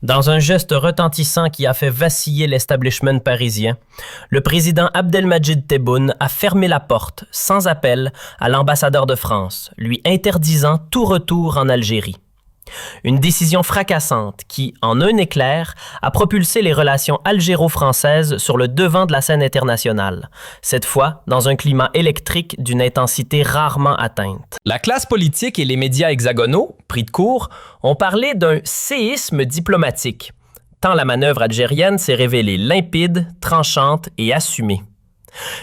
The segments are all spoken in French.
Dans un geste retentissant qui a fait vaciller l'establishment parisien, le président Abdelmadjid Tebboune a fermé la porte, sans appel, à l'ambassadeur de France, lui interdisant tout retour en Algérie. Une décision fracassante qui, en un éclair, a propulsé les relations algéro-françaises sur le devant de la scène internationale, cette fois dans un climat électrique d'une intensité rarement atteinte. La classe politique et les médias hexagonaux, pris de court, ont parlé d'un séisme diplomatique, tant la manœuvre algérienne s'est révélée limpide, tranchante et assumée.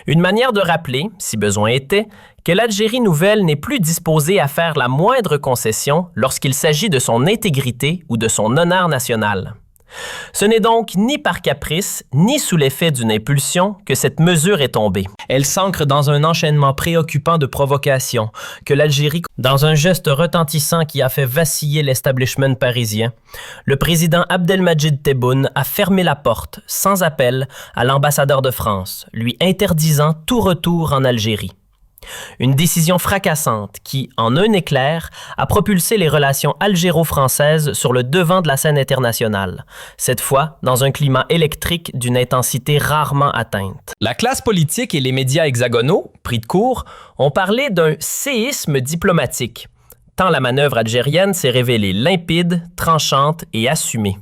Une manière de rappeler, si besoin était, que l'Algérie nouvelle n'est plus disposée à faire la moindre concession lorsqu'il s'agit de son intégrité ou de son honneur national. Ce n'est donc ni par caprice, ni sous l'effet d'une impulsion que cette mesure est tombée. Elle s'ancre dans un enchaînement préoccupant de provocations que l'Algérie, dans un geste retentissant qui a fait vaciller l'establishment parisien, le président Abdelmadjid Tebboune a fermé la porte, sans appel, à l'ambassadeur de France, lui interdisant tout retour en Algérie. Une décision fracassante qui, en un éclair, a propulsé les relations algéro-françaises sur le devant de la scène internationale, cette fois dans un climat électrique d'une intensité rarement atteinte. La classe politique et les médias hexagonaux, pris de court, ont parlé d'un séisme diplomatique, tant la manœuvre algérienne s'est révélée limpide, tranchante et assumée.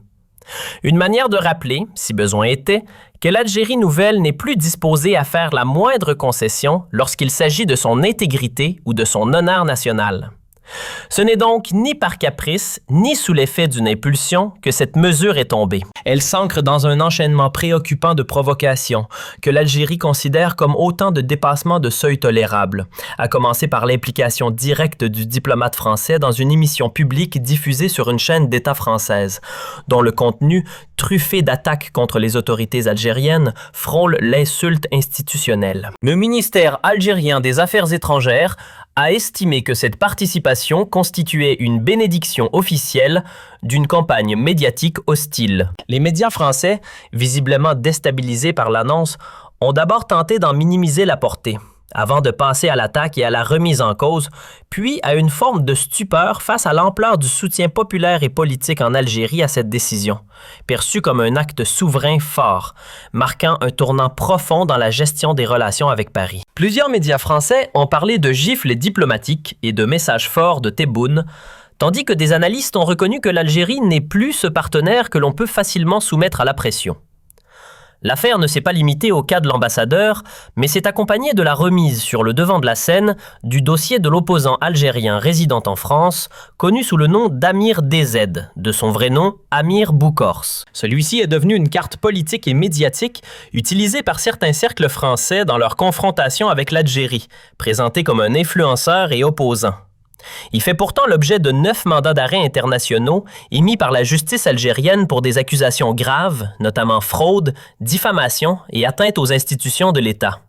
Une manière de rappeler, si besoin était, que l'Algérie nouvelle n'est plus disposée à faire la moindre concession lorsqu'il s'agit de son intégrité ou de son honneur national. Ce n'est donc ni par caprice, ni sous l'effet d'une impulsion que cette mesure est tombée. Elle s'ancre dans un enchaînement préoccupant de provocations que l'Algérie considère comme autant de dépassements de seuil tolérables, à commencer par l'implication directe du diplomate français dans une émission publique diffusée sur une chaîne d'État française, dont le contenu, truffé d'attaques contre les autorités algériennes, frôle l'insulte institutionnelle. Le ministère algérien des Affaires étrangères a estimé que cette participation constituait une bénédiction officielle d'une campagne médiatique hostile. Les médias français, visiblement déstabilisés par l'annonce, ont d'abord tenté d'en minimiser la portée, avant de passer à l'attaque et à la remise en cause, puis à une forme de stupeur face à l'ampleur du soutien populaire et politique en Algérie à cette décision, perçue comme un acte souverain fort, marquant un tournant profond dans la gestion des relations avec Paris. Plusieurs médias français ont parlé de gifles diplomatiques et de messages forts de Tebboune, tandis que des analystes ont reconnu que l'Algérie n'est plus ce partenaire que l'on peut facilement soumettre à la pression. L'affaire ne s'est pas limitée au cas de l'ambassadeur, mais s'est accompagnée de la remise sur le devant de la scène du dossier de l'opposant algérien résidant en France, connu sous le nom d'Amir DZ, de son vrai nom Amir Boukors. Celui-ci est devenu une carte politique et médiatique utilisée par certains cercles français dans leur confrontation avec l'Algérie, présenté comme un influenceur et opposant. Il fait pourtant l'objet de 9 mandats d'arrêt internationaux émis par la justice algérienne pour des accusations graves, notamment fraude, diffamation et atteinte aux institutions de l'État.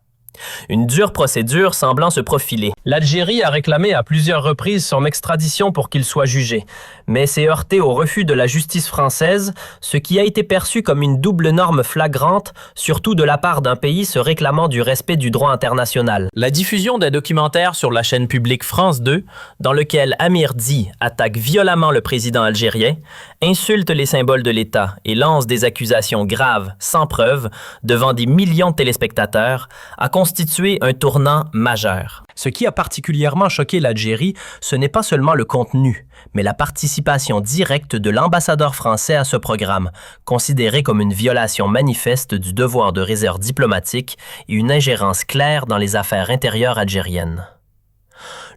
Une dure procédure semblant se profiler. L'Algérie a réclamé à plusieurs reprises son extradition pour qu'il soit jugé, mais s'est heurté au refus de la justice française, ce qui a été perçu comme une double norme flagrante, surtout de la part d'un pays se réclamant du respect du droit international. La diffusion d'un documentaire sur la chaîne publique France 2, dans lequel Amir Di attaque violemment le président algérien, insulte les symboles de l'État et lance des accusations graves, sans preuve, devant des millions de téléspectateurs, a constitué un tournant majeur. Ce qui a particulièrement choqué l'Algérie, ce n'est pas seulement le contenu, mais la participation directe de l'ambassadeur français à ce programme, considéré comme une violation manifeste du devoir de réserve diplomatique et une ingérence claire dans les affaires intérieures algériennes.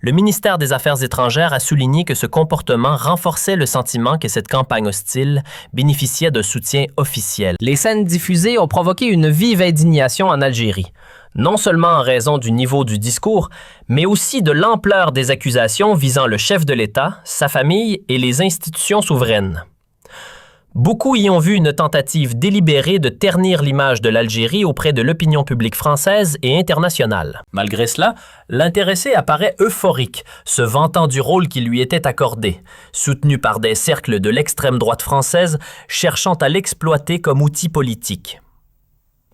Le ministère des Affaires étrangères a souligné que ce comportement renforçait le sentiment que cette campagne hostile bénéficiait de soutien officiel. Les scènes diffusées ont provoqué une vive indignation en Algérie, non seulement en raison du niveau du discours, mais aussi de l'ampleur des accusations visant le chef de l'État, sa famille et les institutions souveraines. Beaucoup y ont vu une tentative délibérée de ternir l'image de l'Algérie auprès de l'opinion publique française et internationale. Malgré cela, l'intéressé apparaît euphorique, se vantant du rôle qui lui était accordé, soutenu par des cercles de l'extrême droite française cherchant à l'exploiter comme outil politique.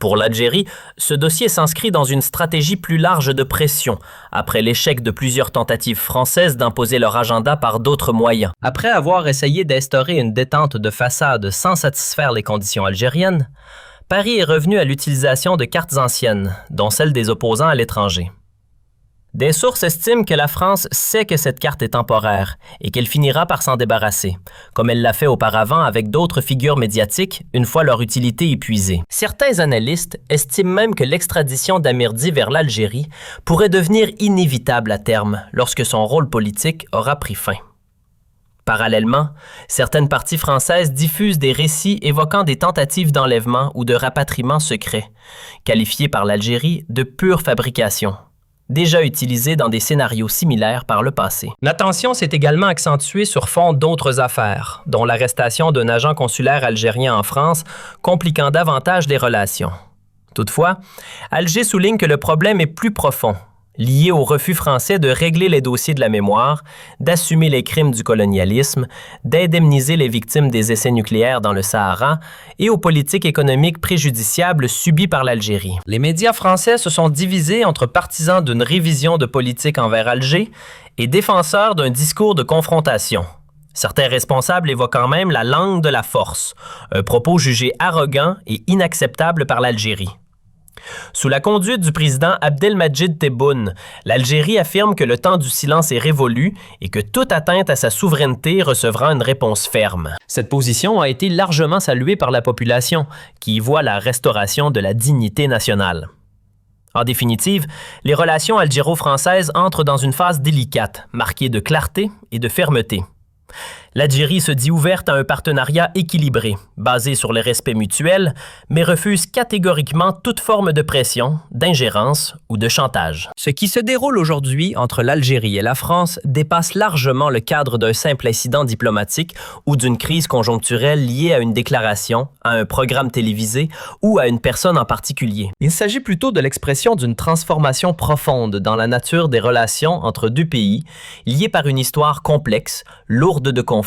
Pour l'Algérie, ce dossier s'inscrit dans une stratégie plus large de pression, après l'échec de plusieurs tentatives françaises d'imposer leur agenda par d'autres moyens. Après avoir essayé d'instaurer une détente de façade sans satisfaire les conditions algériennes, Paris est revenu à l'utilisation de cartes anciennes, dont celle des opposants à l'étranger. Des sources estiment que la France sait que cette carte est temporaire et qu'elle finira par s'en débarrasser, comme elle l'a fait auparavant avec d'autres figures médiatiques une fois leur utilité épuisée. Certains analystes estiment même que l'extradition d'Amirdi vers l'Algérie pourrait devenir inévitable à terme lorsque son rôle politique aura pris fin. Parallèlement, certaines parties françaises diffusent des récits évoquant des tentatives d'enlèvement ou de rapatriement secret, qualifiés par l'Algérie de pure fabrication, déjà utilisés dans des scénarios similaires par le passé. L'attention s'est également accentuée sur fond d'autres affaires, dont l'arrestation d'un agent consulaire algérien en France, compliquant davantage les relations. Toutefois, Alger souligne que le problème est plus profond, lié au refus français de régler les dossiers de la mémoire, d'assumer les crimes du colonialisme, d'indemniser les victimes des essais nucléaires dans le Sahara et aux politiques économiques préjudiciables subies par l'Algérie. Les médias français se sont divisés entre partisans d'une révision de politique envers Alger et défenseurs d'un discours de confrontation. Certains responsables évoquent même la langue de la force, un propos jugé arrogant et inacceptable par l'Algérie. Sous la conduite du président Abdelmadjid Tebboune, l'Algérie affirme que le temps du silence est révolu et que toute atteinte à sa souveraineté recevra une réponse ferme. Cette position a été largement saluée par la population, qui y voit la restauration de la dignité nationale. En définitive, les relations algéro-françaises entrent dans une phase délicate, marquée de clarté et de fermeté. L'Algérie se dit ouverte à un partenariat équilibré, basé sur le respect mutuel, mais refuse catégoriquement toute forme de pression, d'ingérence ou de chantage. Ce qui se déroule aujourd'hui entre l'Algérie et la France dépasse largement le cadre d'un simple incident diplomatique ou d'une crise conjoncturelle liée à une déclaration, à un programme télévisé ou à une personne en particulier. Il s'agit plutôt de l'expression d'une transformation profonde dans la nature des relations entre deux pays, liées par une histoire complexe, lourde de conflits,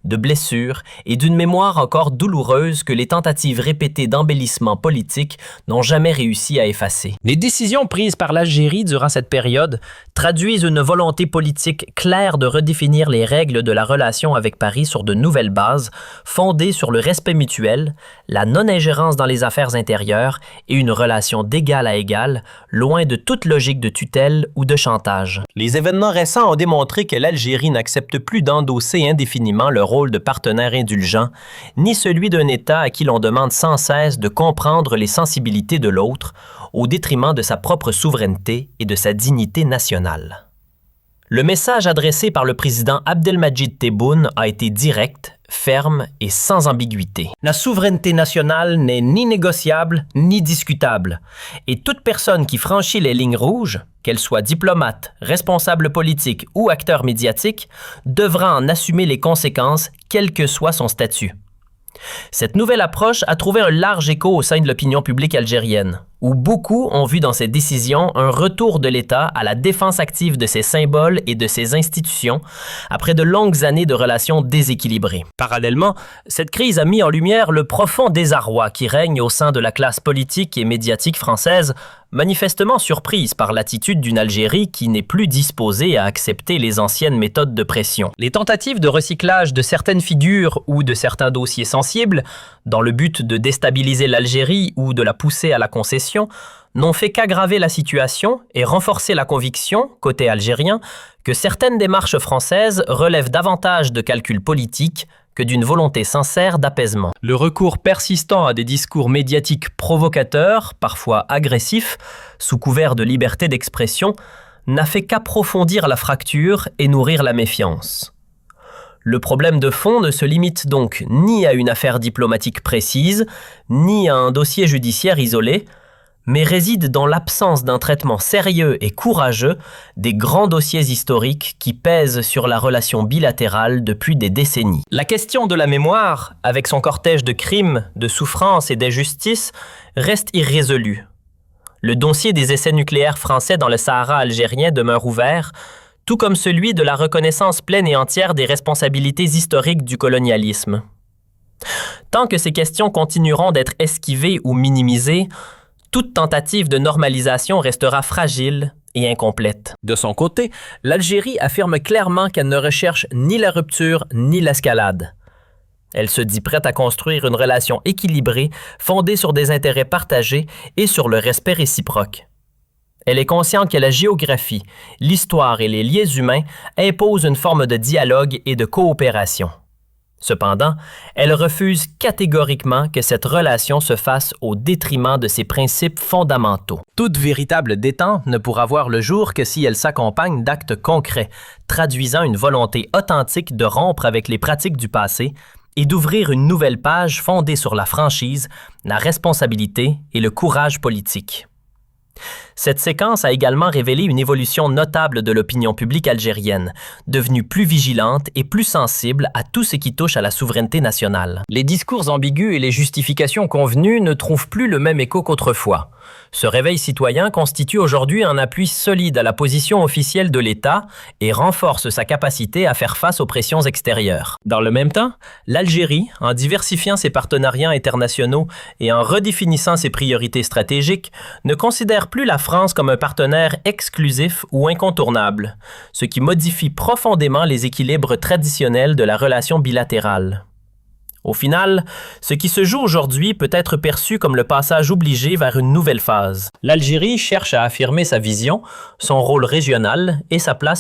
de blessures et d'une mémoire encore douloureuse que les tentatives répétées d'embellissement politique n'ont jamais réussi à effacer. Les décisions prises par l'Algérie durant cette période traduisent une volonté politique claire de redéfinir les règles de la relation avec Paris sur de nouvelles bases, fondées sur le respect mutuel, la non-ingérence dans les affaires intérieures et une relation d'égal à égal, loin de toute logique de tutelle ou de chantage. Les événements récents ont démontré que l'Algérie n'accepte plus d'endosser indéfiniment le rôle de partenaire indulgent, ni celui d'un État à qui l'on demande sans cesse de comprendre les sensibilités de l'autre, au détriment de sa propre souveraineté et de sa dignité nationale. Le message adressé par le président Abdelmadjid Tebboune a été direct, ferme et sans ambiguïté. La souveraineté nationale n'est ni négociable ni discutable, et toute personne qui franchit les lignes rouges, qu'elle soit diplomate, responsable politique ou acteur médiatique, devra en assumer les conséquences, quel que soit son statut. Cette nouvelle approche a trouvé un large écho au sein de l'opinion publique algérienne, où beaucoup ont vu dans ces décisions un retour de l'État à la défense active de ses symboles et de ses institutions, après de longues années de relations déséquilibrées. Parallèlement, cette crise a mis en lumière le profond désarroi qui règne au sein de la classe politique et médiatique française, manifestement surprise par l'attitude d'une Algérie qui n'est plus disposée à accepter les anciennes méthodes de pression. Les tentatives de recyclage de certaines figures ou de certains dossiers sensibles, dans le but de déstabiliser l'Algérie ou de la pousser à la concession, n'ont fait qu'aggraver la situation et renforcer la conviction, côté algérien, que certaines démarches françaises relèvent davantage de calculs politiques que d'une volonté sincère d'apaisement. Le recours persistant à des discours médiatiques provocateurs, parfois agressifs, sous couvert de liberté d'expression, n'a fait qu'approfondir la fracture et nourrir la méfiance. Le problème de fond ne se limite donc ni à une affaire diplomatique précise, ni à un dossier judiciaire isolé, mais réside dans l'absence d'un traitement sérieux et courageux des grands dossiers historiques qui pèsent sur la relation bilatérale depuis des décennies. La question de la mémoire, avec son cortège de crimes, de souffrances et d'injustices, reste irrésolue. Le dossier des essais nucléaires français dans le Sahara algérien demeure ouvert, tout comme celui de la reconnaissance pleine et entière des responsabilités historiques du colonialisme. Tant que ces questions continueront d'être esquivées ou minimisées, toute tentative de normalisation restera fragile et incomplète. De son côté, l'Algérie affirme clairement qu'elle ne recherche ni la rupture ni l'escalade. Elle se dit prête à construire une relation équilibrée, fondée sur des intérêts partagés et sur le respect réciproque. Elle est consciente que la géographie, l'histoire et les liens humains imposent une forme de dialogue et de coopération. Cependant, elle refuse catégoriquement que cette relation se fasse au détriment de ses principes fondamentaux. Toute véritable détente ne pourra voir le jour que si elle s'accompagne d'actes concrets, traduisant une volonté authentique de rompre avec les pratiques du passé et d'ouvrir une nouvelle page fondée sur la franchise, la responsabilité et le courage politique. Cette séquence a également révélé une évolution notable de l'opinion publique algérienne, devenue plus vigilante et plus sensible à tout ce qui touche à la souveraineté nationale. Les discours ambigus et les justifications convenues ne trouvent plus le même écho qu'autrefois. Ce réveil citoyen constitue aujourd'hui un appui solide à la position officielle de l'État et renforce sa capacité à faire face aux pressions extérieures. Dans le même temps, l'Algérie, en diversifiant ses partenariats internationaux et en redéfinissant ses priorités stratégiques, ne considère plus la France comme un partenaire exclusif ou incontournable, ce qui modifie profondément les équilibres traditionnels de la relation bilatérale. Au final, ce qui se joue aujourd'hui peut être perçu comme le passage obligé vers une nouvelle phase. L'Algérie cherche à affirmer sa vision, son rôle régional et sa place